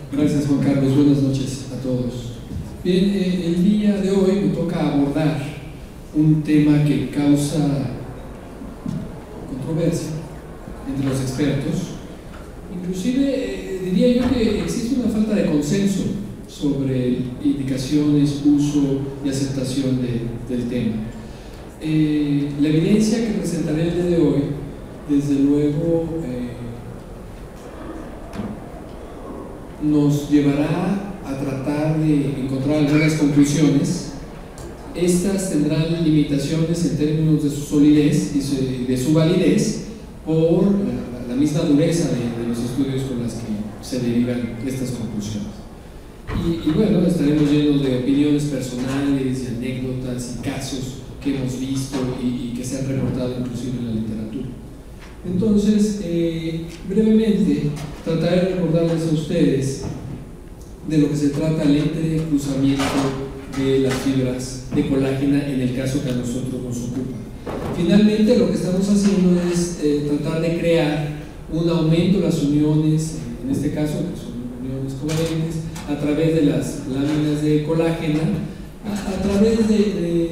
Gracias, Juan Carlos. Buenas noches a todos. Bien, el día de hoy me toca abordar un tema que causa controversia entre los expertos. Inclusive diría yo que existe una falta de consenso sobre indicaciones, uso y aceptación del tema. La evidencia que presentaré el día de hoy, desde luego, nos llevará a tratar de encontrar algunas conclusiones. Estas tendrán limitaciones en términos de su solidez y de su validez por la misma dureza de los estudios con las que se derivan estas conclusiones. Y bueno, estaremos llenos de opiniones personales y anécdotas y casos que hemos visto y que se han reportado inclusive en la literatura. Entonces, brevemente, trataré de recordarles a ustedes de lo que se trata el entrecruzamiento de las fibras de colágena en el caso que a nosotros nos ocupa. Finalmente, lo que estamos haciendo es tratar de crear un aumento de las uniones, en este caso, que son uniones covalentes, a través de las láminas de colágena, a través de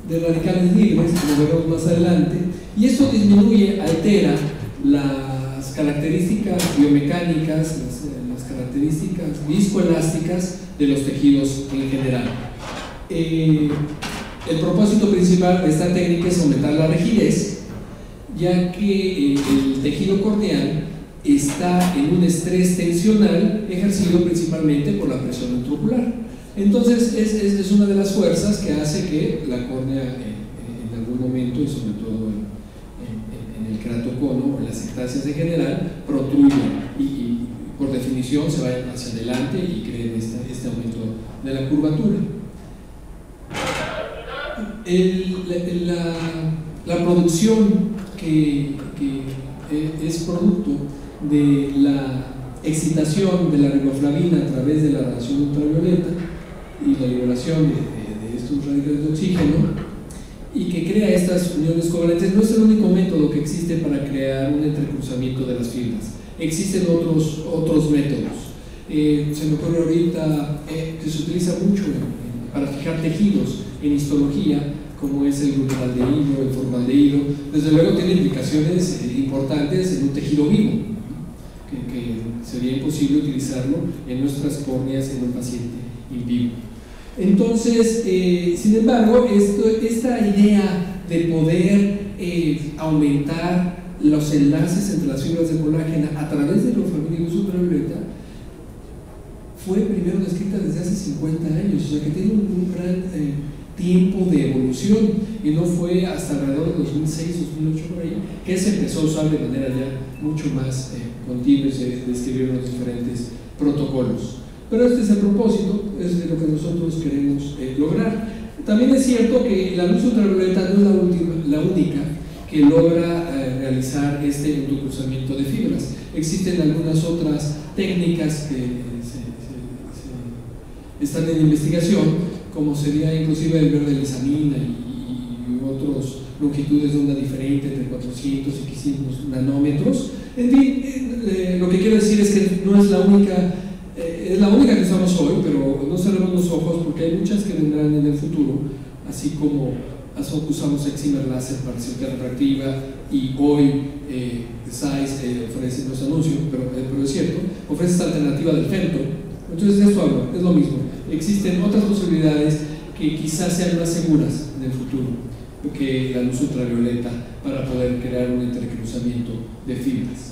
radicales libres, como veremos más adelante, y esto disminuye, altera las características biomecánicas, las características viscoelásticas de los tejidos en general. El propósito principal de esta técnica es aumentar la rigidez, ya que el tejido corneal está en un estrés tensional ejercido principalmente por la presión intraocular. Entonces es una de las fuerzas que hace que la córnea en algún momento, y sobre todo en el keratocono o en las ectasias en general, protruya y por definición se vayan hacia adelante y creen este aumento de la curvatura. La producción que es producto de la excitación de la riboflavina a través de la radiación ultravioleta y la liberación de estos radicales de oxígeno, y que crea estas uniones covalentes, no es el único método que existe para crear un entrecruzamiento de las fibras. Existen otros métodos. Se me ocurre ahorita que se utiliza mucho para fijar tejidos en histología, como es el glutaldehído, el formaldehído. Desde luego tiene implicaciones importantes en un tejido vivo, que sería imposible utilizarlo en nuestras córneas en un paciente in vivo. Entonces, sin embargo, esta idea de poder aumentar los enlaces entre las fibras de colágena a través de la luz ultravioleta fue primero descrita desde hace 50 años, o sea que tiene un gran tiempo de evolución, y no fue hasta alrededor de 2006, 2008 por ahí, que se empezó a usar de manera ya mucho más continua y se describieron los diferentes protocolos. Pero este es el propósito, es de lo que nosotros queremos lograr. También es cierto que la luz ultravioleta no es la única que logra realizar este entrecruzamiento de fibras. Existen algunas otras técnicas que están en investigación, como sería inclusive el verde lisamina y otras longitudes de onda diferente entre 400 y 500 nanómetros. En fin, lo que quiero decir es que no es la única. Es la única que usamos hoy, pero no cerremos los ojos porque hay muchas que vendrán en el futuro, así como usamos excimer láser para cirugía refractiva, y hoy Zeiss ofrece, no es anuncio, pero es cierto, ofrece esta alternativa del femto. Entonces de esto hablo, es lo mismo. Existen otras posibilidades que quizás sean más seguras en el futuro que la luz ultravioleta para poder crear un entrecruzamiento de fibras.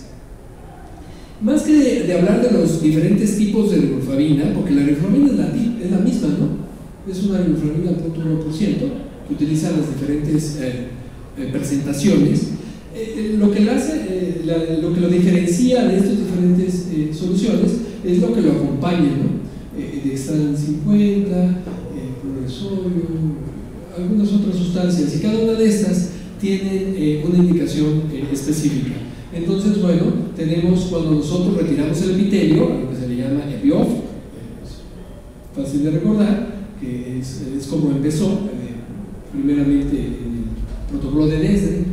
Más que de hablar de los diferentes tipos de riboflavina, porque la riboflavina es la misma, ¿no? Es una riboflavina 0.1% que utiliza las diferentes presentaciones. Lo que lo diferencia de estas diferentes soluciones es lo que lo acompaña, ¿no? Dextran 50, progresorio, algunas otras sustancias, y cada una de estas tiene una indicación específica. Entonces, bueno, tenemos cuando nosotros retiramos el epitelio, lo que se le llama EPIOF, es fácil de recordar, que es como empezó, primeramente en el protocolo de Dresden,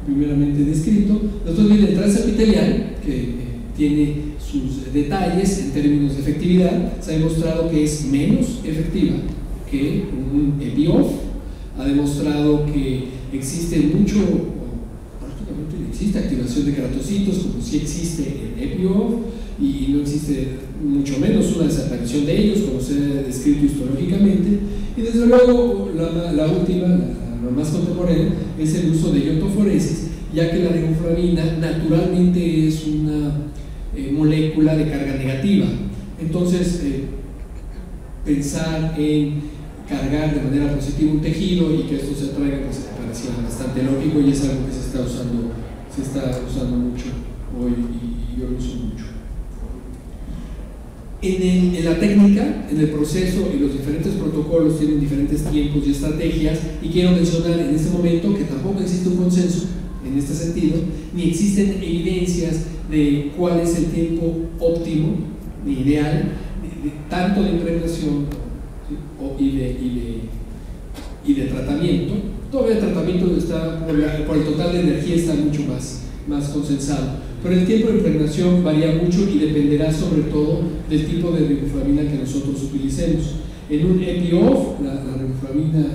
primeramente descrito. Después viene el transepitelial, que tiene sus detalles en términos de efectividad. Se ha demostrado que es menos efectiva que un EPI-OFF, ha demostrado que existe mucho, prácticamente existe activación de keratocitos, como si existe el EPI-OFF, y no existe mucho menos una desaparición de ellos, como se ha descrito histológicamente. Y desde luego la última, la más contemporánea, es el uso de iontoforesis, ya que la riboflavina naturalmente es una molécula de carga negativa. Entonces, pensar en cargar de manera positiva un tejido y que esto se atraiga, pues parecía bastante lógico, y es algo que se está usando mucho hoy, y yo lo uso mucho. En la técnica, en el proceso, y los diferentes protocolos tienen diferentes tiempos y estrategias, y quiero mencionar en este momento que tampoco existe un consenso en este sentido, ni existen evidencias de cuál es el tiempo óptimo ni ideal, tanto de impregnación, ¿sí?, y de tratamiento. Todavía el tratamiento está, por el total de energía, está mucho más consensado, pero el tiempo de impregnación varía mucho y dependerá sobre todo del tipo de riboflavina que nosotros utilicemos. En un EPI-OFF, la riboflavina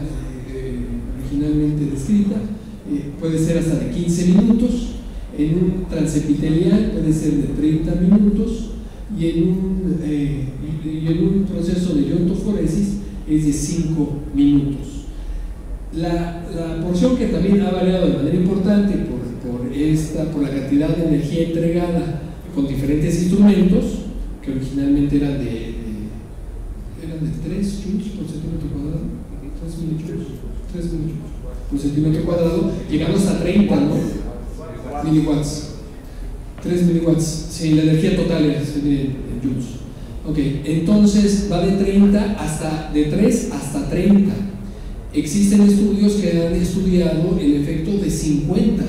originalmente descrita, puede ser hasta de 15 minutos, en un transepitelial puede ser de 30 minutos, y en un proceso de iontoforesis es de 5 minutos. La porción que también ha variado de manera importante por la cantidad de energía entregada con diferentes instrumentos, que originalmente eran de 3 joules por centímetro cuadrado, 3 milijoules por centímetro cuadrado, llegando hasta 30, ¿no?, miliwatts. 3 miliwatts, sí, la energía total es en joules. Ok, entonces va de 3 hasta 30. Existen estudios que han estudiado el efecto de 50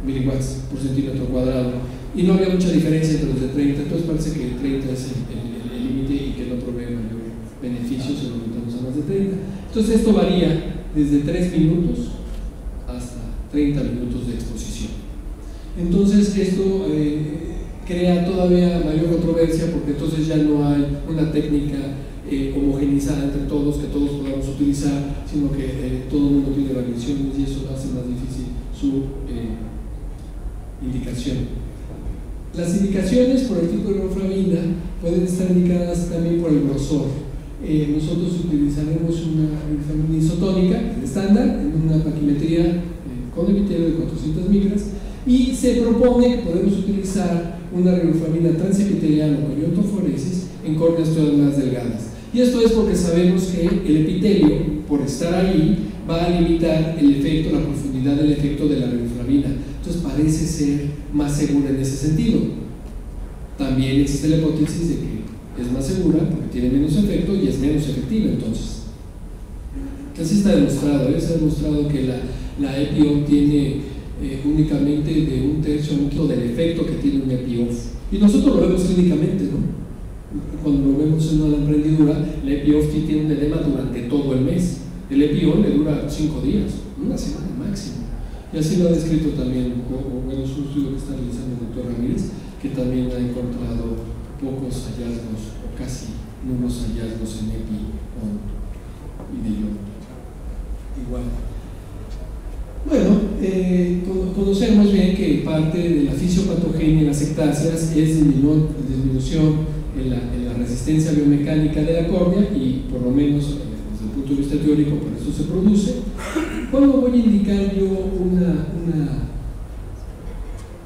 miliwatts por centímetro cuadrado, y no había mucha diferencia entre los de 30, entonces parece que 30 es el límite y que no provee mayor beneficio si lo aumentamos a más de 30. Entonces esto varía desde 3 minutos hasta 30 minutos de exposición. Entonces esto crea todavía mayor controversia, porque entonces ya no hay una técnica homogenizada entre todos, que todos podamos utilizar, sino que todo el mundo tiene variaciones, y eso hace más difícil su indicación. Las indicaciones por el tipo de riboflavina pueden estar indicadas también por el grosor. Nosotros utilizaremos una riboflavina isotónica estándar en una paquimetría con epitelio de 400 micras, y se propone que podemos utilizar una riboflavina transepitelial o con iontoforesis en córneas todas más delgadas. Y esto es porque sabemos que el epitelio, por estar ahí, va a limitar el efecto, la profundidad del efecto de la riboflavina. Entonces parece ser más segura en ese sentido. También existe la hipótesis de que es más segura porque tiene menos efecto y es menos efectiva. Entonces, así está demostrado, se ha demostrado que la EPI-OFF tiene únicamente de 1/3 del efecto que tiene un EPI-OFF. Y nosotros lo vemos clínicamente, ¿no? Cuando lo vemos en una emprendedura, la EPI-OFF tiene un edema durante todo el mes. El EPI-OFF le dura 5 días, una semana máximo. Y así lo ha descrito también, bueno, es un estudio que está realizando el doctor Ramírez, que también ha encontrado pocos hallazgos, o casi nulos hallazgos en EPI-OFF y de ionto. Igual. Bueno, conocemos bien que parte de la fisiopatogenia en las ectasias es disminución en la resistencia biomecánica de la córnea, y por lo menos desde el punto de vista teórico por eso se produce. ¿Cuándo voy a indicar yo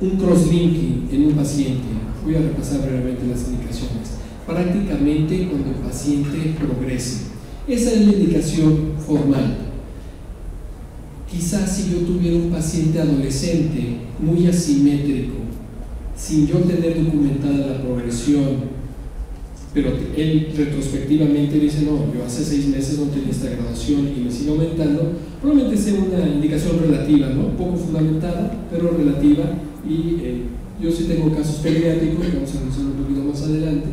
un crosslinking en un paciente? Voy a repasar brevemente las indicaciones. Prácticamente cuando el paciente progrese. Esa es la indicación formal. Quizás si yo tuviera un paciente adolescente muy asimétrico, sin yo tener documentada la progresión, pero él retrospectivamente dice, no, yo hace 6 meses no tenía esta graduación y me sigue aumentando, probablemente sea una indicación relativa, ¿no? Poco fundamentada, pero relativa. Y yo sí tengo casos pediátricos que vamos a revisar un poquito más adelante,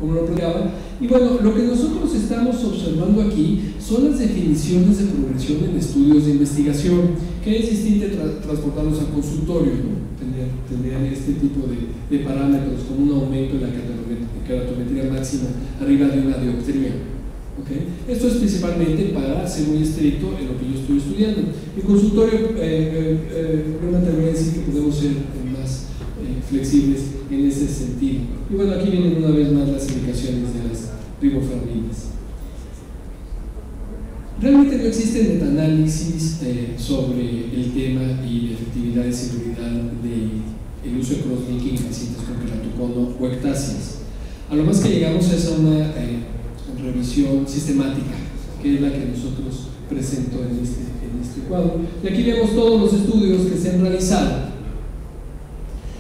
como lo planteaba. Y bueno, lo que nosotros estamos observando aquí son las definiciones de progresión en estudios de investigación, que es distinto transportarlos al consultorio, ¿no? Tendrían este tipo de parámetros, como un aumento en la keratometría máxima arriba de una dioptría. ¿Okay? Esto es principalmente para ser muy estricto en lo que yo estoy estudiando. En consultorio, realmente voy a decir que podemos ser más flexibles en ese sentido. Y bueno, aquí vienen una vez más las indicaciones de las riboflavinas. Realmente no existe metaanálisis sobre el tema y la efectividad y seguridad del uso de crosslinking en pacientes con keratocono o ectasias. A lo más que llegamos es a una revisión sistemática, que es la que nosotros presento en este cuadro. Y aquí vemos todos los estudios que se han realizado.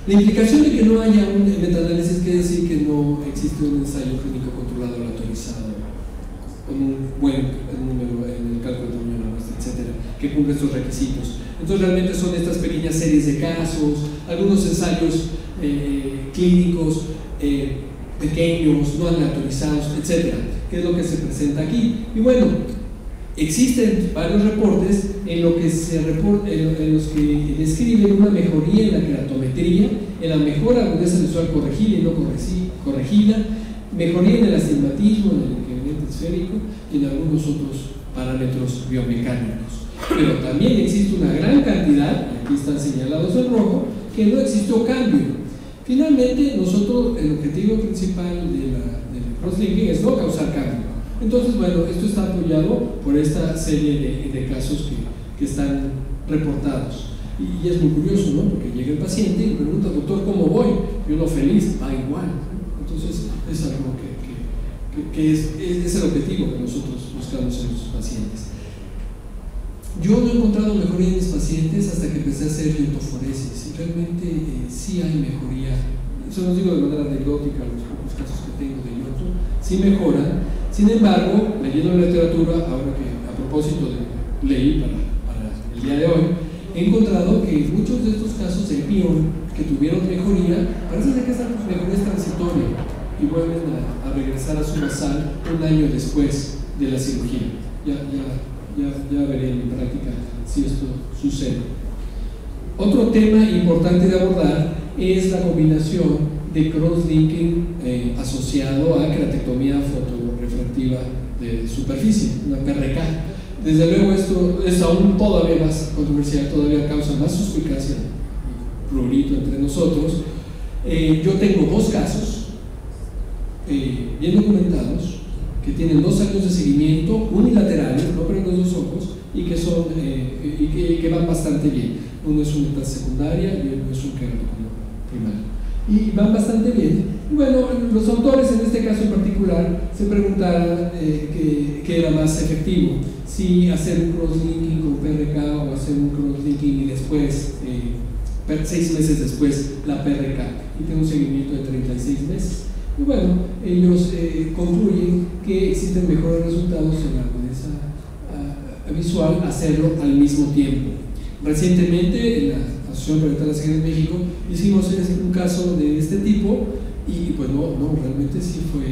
La implicación de que no haya un metaanálisis quiere decir que no existe un ensayo clínico controlado aleatorizado con un buen número en el cálculo de tamaño de la muestra, etcétera, que cumple estos requisitos. Entonces realmente son estas pequeñas series de casos, algunos ensayos clínicos pequeños, no aleatorizados, etcétera, que es lo que se presenta aquí. Y bueno, existen varios reportes en los que describen una mejoría en la keratometría, en la mejor agudeza visual corregida y no corregida, mejoría en el astigmatismo, en el incremento esférico y en algunos otros parámetros biomecánicos. Pero también existe una gran cantidad, y aquí están señalados en rojo, que no existió cambio. Finalmente, nosotros, el objetivo principal del crosslinking es no causar cambio. Entonces, bueno, esto está apoyado por esta serie de casos que están reportados. Y es muy curioso, ¿no? Porque llega el paciente y pregunta, doctor, ¿cómo voy? Y uno feliz, va igual, ¿no? Entonces, es algo que es el objetivo que nosotros buscamos en los pacientes. Yo no he encontrado mejoría en mis pacientes hasta que empecé a hacer iotoforesis. Y realmente sí hay mejoría. Eso no digo de manera anecdótica, los casos que tengo de ioto, sí mejoran. Sin embargo, leyendo la literatura, ahora que a propósito leí para el día de hoy, he encontrado que muchos de estos casos de PION que tuvieron mejoría, parece que esa mejoría es transitoria y vuelven a regresar a su basal un año después de la cirugía. Ya veré en mi práctica si esto sucede. Otro tema importante de abordar es la combinación de crosslinking asociado a keratectomía fotorefractiva de superficie, una PRK. Desde luego esto es aún todavía más controversial, todavía causa más suspicacia y prurito entre nosotros. Yo tengo dos casos bien documentados que tienen 2 años de seguimiento unilaterales, no operan los dos ojos, y que van bastante bien. Uno es una metástasis secundaria y uno es un keratocono primario. Y van bastante bien. Bueno, los autores en este caso en particular se preguntaron qué era más efectivo, si hacer un crosslinking con PRK o hacer un crosslinking y después, 6 meses después, la PRK. Y tengo un seguimiento de 36 meses. Y bueno, ellos concluyen que existen mejores resultados en la agudeza visual hacerlo al mismo tiempo. Recientemente en la Asociación Oriental de Ceguera en México hicimos un caso de este tipo y pues no, realmente sí fue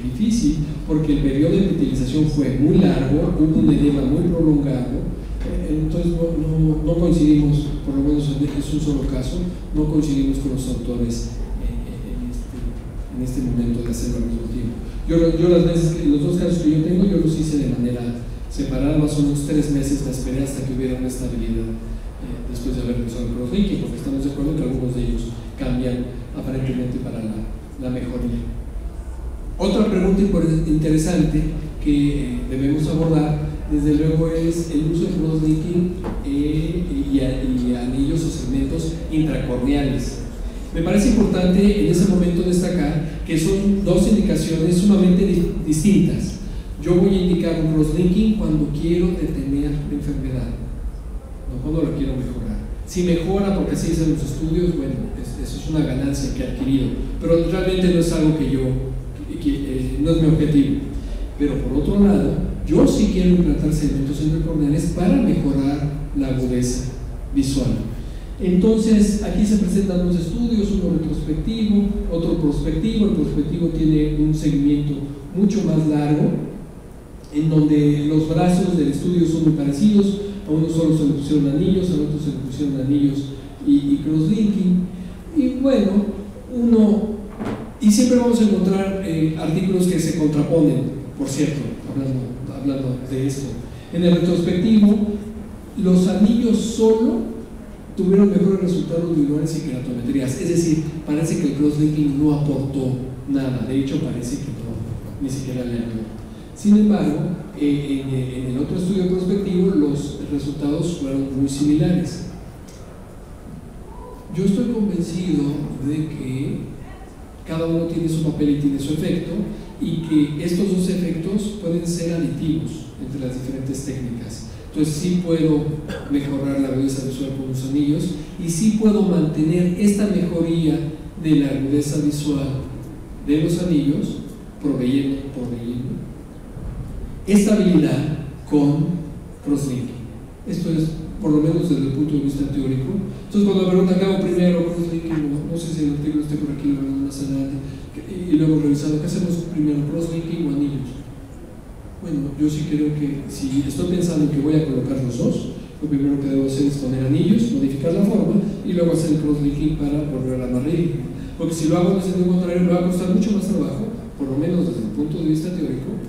difícil porque el periodo de utilización fue muy largo, hubo un edema muy prolongado. Entonces no coincidimos, por lo menos es un solo caso, no coincidimos con los autores en este momento de hacerlo al mismo tiempo. Yo las veces, los 2 casos que yo tengo, yo los hice de manera separada, más o menos 3 meses me esperé hasta que hubiera una estabilidad después de haber realizado el crosslinking, porque estamos de acuerdo que algunos de ellos cambian aparentemente para la mejoría. Otra pregunta interesante que debemos abordar, desde luego, es el uso de crosslinking y anillos o segmentos intracorneales. Me parece importante en ese momento destacar que son 2 indicaciones sumamente distintas. Yo voy a indicar un crosslinking cuando quiero detener la enfermedad, no cuando la quiero mejorar. Si mejora porque así dicen los estudios, bueno, eso es una ganancia que he adquirido, pero realmente no es algo no es mi objetivo. Pero por otro lado, yo sí quiero implantar segmentos intracorneales para mejorar la agudeza visual. Entonces, aquí se presentan dos estudios, uno retrospectivo, otro prospectivo. El prospectivo tiene un seguimiento mucho más largo, en donde los brazos del estudio son muy parecidos. A unos solo se le pusieron anillos, a otros se le pusieron anillos y crosslinking. Y bueno, y siempre vamos a encontrar artículos que se contraponen, por cierto, hablando de esto. En el retrospectivo, los anillos solo tuvieron mejores resultados visuales y keratometrías, es decir, parece que el crosslinking no aportó nada, de hecho parece que no, ni siquiera le ayudó. Sin embargo, en el otro estudio prospectivo los resultados fueron muy similares. Yo estoy convencido de que cada uno tiene su papel y tiene su efecto, y que estos dos efectos pueden ser aditivos entre las diferentes técnicas. Entonces sí puedo mejorar la agudeza visual con los anillos, y sí puedo mantener esta mejoría de la agudeza visual de los anillos proveyendo estabilidad con crosslinking. Esto es, por lo menos desde el punto de vista teórico. Entonces, cuando me preguntan qué hago primero, crosslinking, no sé si el artículo esté por aquí, lo verán más adelante, y luego revisado, ¿qué hacemos primero, crosslinking o anillos? Bueno, yo sí creo que si estoy pensando en que voy a colocar los dos, lo primero que debo hacer es poner anillos, modificar la forma y luego hacer el crosslinking para volver a la amarrilla. Porque si lo hago en el sentido contrario, me va a costar mucho más trabajo, por lo menos desde el punto de vista teórico,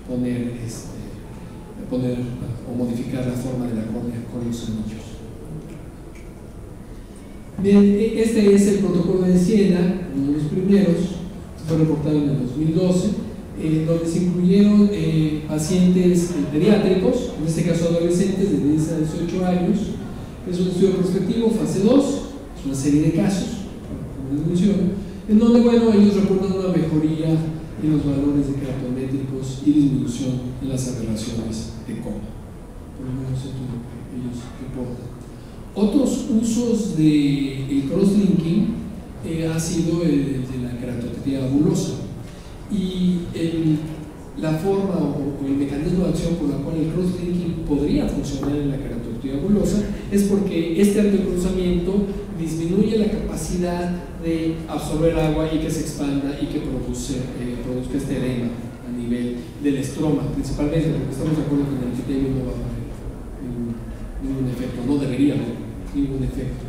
poner o modificar la forma de la córnea con los anillos. Bien, este es el protocolo de Siena, uno de los primeros, fue reportado en el 2012, donde se incluyeron pacientes pediátricos, en este caso adolescentes de 10 a 18 años. Es un estudio prospectivo, fase 2, es una serie de casos, como les menciono, en donde, bueno, ellos reportan una mejoría en los valores de keratométricos y disminución en las aberraciones de coma. Por lo menos esto es lo que ellos reportan. Otros usos del crosslinking ha sido el de la keratotetía abulosa, y la forma o el mecanismo de acción por la cual el crosslinking podría funcionar en la keratotetía abulosa es porque este anticruzamiento disminuye la capacidad de absorber agua y que se expanda y que produzca este edema a nivel del estroma, principalmente, porque estamos de acuerdo que en el epitelio no va a haber ningún efecto, no debería haber ningún efecto.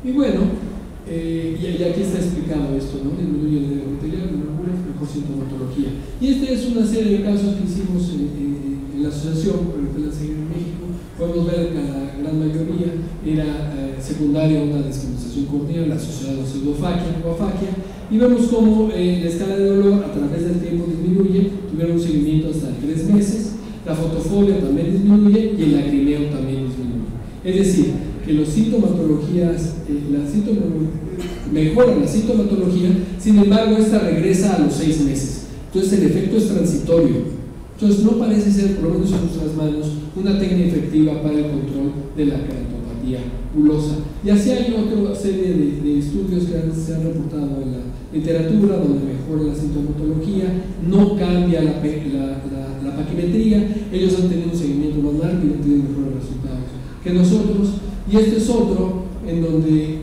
Y bueno, y aquí está explicado esto, ¿no? Disminuye el edema epitelial, mejor sintomatología. Y esta es una serie de casos que hicimos en la asociación por el que la seguir en México. Podemos ver que la gran mayoría era secundaria a una descompensación corneal asociada a pseudofaquia o afaquia, y vemos cómo la escala de dolor a través del tiempo disminuye, tuvieron un seguimiento hasta 3 meses, la fotofobia también disminuye y el lagrimeo también disminuye. Es decir, que las sintomatologías, mejoran la sintomatología, sin embargo esta regresa a los 6 meses. Entonces el efecto es transitorio. Entonces no parece ser, por lo menos en nuestras manos, una técnica efectiva para el control de la keratopatía bulosa. Y así hay otra serie de estudios que se han reportado en la literatura, donde mejora la sintomatología, no cambia la paquimetría. Ellos han tenido un seguimiento más largo y han tenido mejores resultados que nosotros. Y este es otro en donde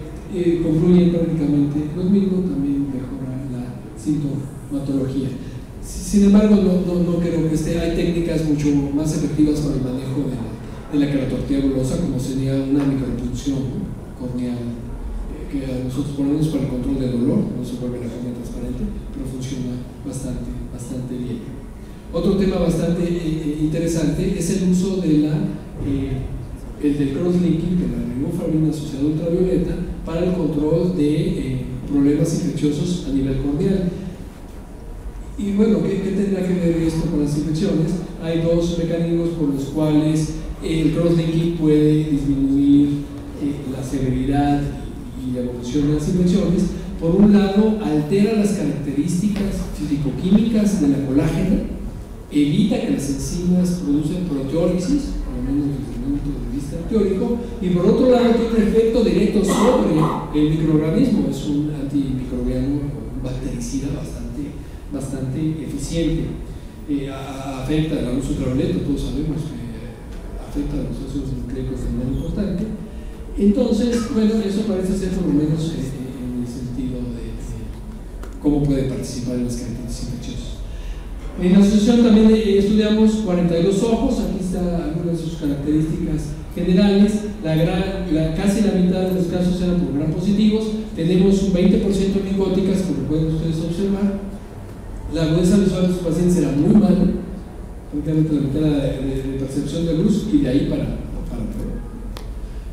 concluyen prácticamente lo mismo, también mejora la sintomatología. Sin embargo, no creo que hay técnicas mucho más efectivas para el manejo de la keratopatía bulosa, como sería una micropunción corneal, que a nosotros ponemos para el control del dolor, no se vuelve la córnea transparente, pero funciona bastante bien. Otro tema bastante interesante es el uso de el del crosslinking, de la riboflavina asociada a ultravioleta, para el control de problemas infecciosos a nivel corneal. Y bueno, ¿qué tendrá que ver esto con las infecciones? Hay dos mecanismos por los cuales el crosslinking puede disminuir la severidad y la evolución de las infecciones. Por un lado, altera las características físico-químicas de la colágena, evita que las enzimas producen proteólisis, por lo menos desde el punto de vista teórico, y por otro lado tiene efecto directo sobre el microorganismo. Es un antimicrobiano bactericida bastante eficiente. Afecta la luz ultravioleta, todos sabemos que afecta a los ácidos nucleicos de manera importante, Entonces, bueno, eso parece ser por lo menos en el sentido de cómo puede participar en las características infecciosas. En la asociación también estudiamos 42 ojos, aquí está algunas de sus características generales. Casi la mitad de los casos eran por gram positivos. Tenemos un 20% de micóticas, como pueden ustedes observar. La agudeza visual de los pacientes era muy mala, prácticamente la mitad de percepción de luz, y de ahí para peor.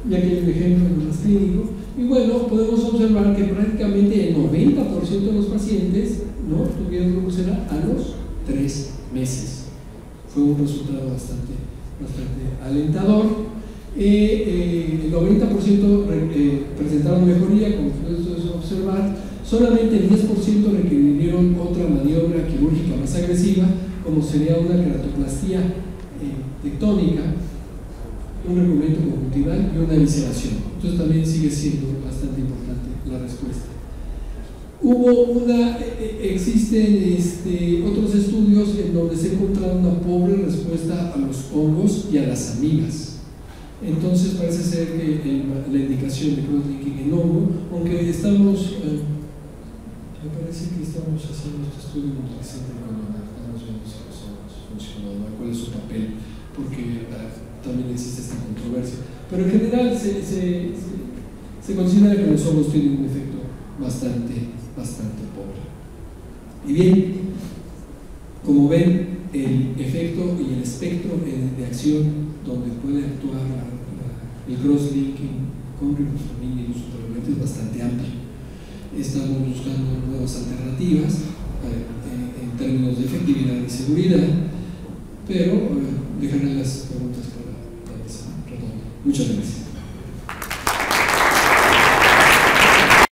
Y aquí hay un ejemplo más clínico. Y bueno, podemos observar que prácticamente el 90% de los pacientes no tuvieron úlcera a los 3 meses. Fue un resultado bastante alentador. El 90% presentaron mejoría, como puedes observar. Solamente el 10% requirieron otra maniobra quirúrgica más agresiva, como sería una queratoplastía tectónica, un recubrimiento conjuntival y una evisceración. Entonces también sigue siendo bastante importante la respuesta. Existen otros estudios en donde se ha encontrado una pobre respuesta a los hongos y a las amigas. Entonces parece ser que la indicación de crosslinking en hongo, aunque estamos, me parece que estamos haciendo este estudio muy reciente cuando estamos viendo si los hongos funcionan, cuál es su papel, porque también existe esta controversia. Pero en general se considera que los hongos tienen un efecto bastante pobre. Y bien, como ven, el efecto y el espectro de acción donde puede actuar el cross-linking con riboflavin y luz ultravioleta es bastante amplio. Estamos buscando nuevas alternativas en términos de efectividad y seguridad, pero dejaré las preguntas para la mesa redonda. Muchas gracias.